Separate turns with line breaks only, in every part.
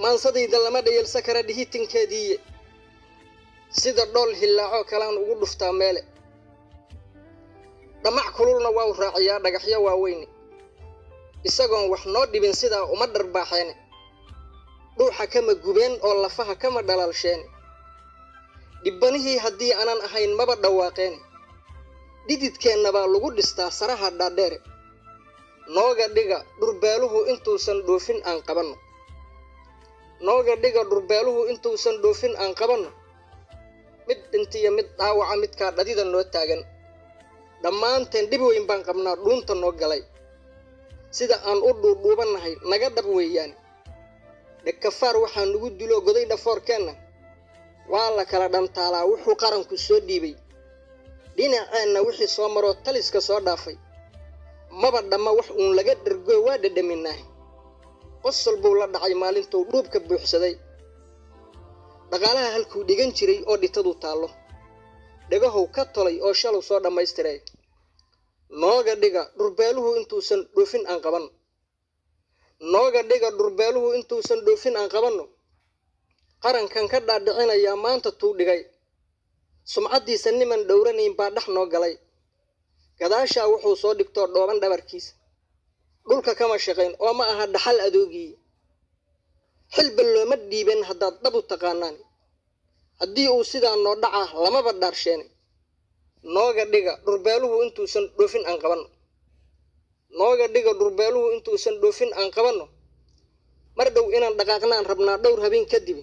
maansadayda lama dhayalsa kara dhihitinkeedii sida dhool hillaaco kalaan ugu dhuftaa meele dhamac kululna waa u raaciyaa dhagaxyo waaweyn isagoon wax noo dhibin sidaa uma dharbaaxeen dhuuxa kama gubeen oo lafaha kama dhalaalsheen dhibbanihii haddii aanan ahayn maba dhawaaqeen dhididkeenna baa lagu dhistaa saraha dhaadheere nooga dhiga dhurbeeluhu intuusan dhoofin aan qabanno nooga dhiga dhurbeeluhu intuusan dhoofin aan qabanno mid dhintiya mid dhaawaca midkaa dhadida noo taagan dhammaanteen dhib weyn baan qabnaa dhuunta noo galay sida aan u dhuudhuubannahay naga dhab weeyaan dhegkafaar waxaa nugu dilo goday dhafoorkeenna waa la kala dhantaalaa wuxuu qaranku soo dhiibay dhinaceenna wixii soo maroo taliska soo dhaafay maba dhamma wax uun laga dhargoy waa dhadhaminaa qosol buu la dhacay maalintuu dhuubka buuxsaday dhaqaalaha halkuu dhigan jiray oo dhitadu taallo dhagahow ka tolay oo shalow soo dhammaystiray nooga dhiga dhurbeeluhu intuusan dhoofin aan qabanno nooga dhiga dhurbeeluhu intuusan dhoofin aan qabanno qarankan ka dhaadhicinayaa maanta tuu dhigay sumcaddiisa niman dhowranayn baa dhex noo galay gadaashaa wuxuu soo dhigtoo dhooban dhabarkiisa dhulka kama shaqayn oo ma aha dhaxal adoogii xilba looma dhiiben haddaad dhab u taqaanaan haddii uu sidaa noo dhacaa lamaba dhaarsheene nooga dhiga dhurbeeluhu intuusan dhoofin aan qabanno nooga dhiga dhurbeeluhu intuusan dhoofin aan qabanno mar dhow inaan dhaqaaqnaan rabnaa dhowr habeen kadib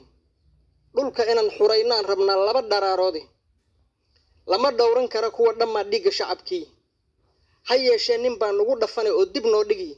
dhulka inaan xuraynaan rabnaa laba dharaaroodi lama dhowran kara kuwa dhammaa dhiigga shacabkii ha yeeshee nin baa nugu dhafanay oo dib noo dhigi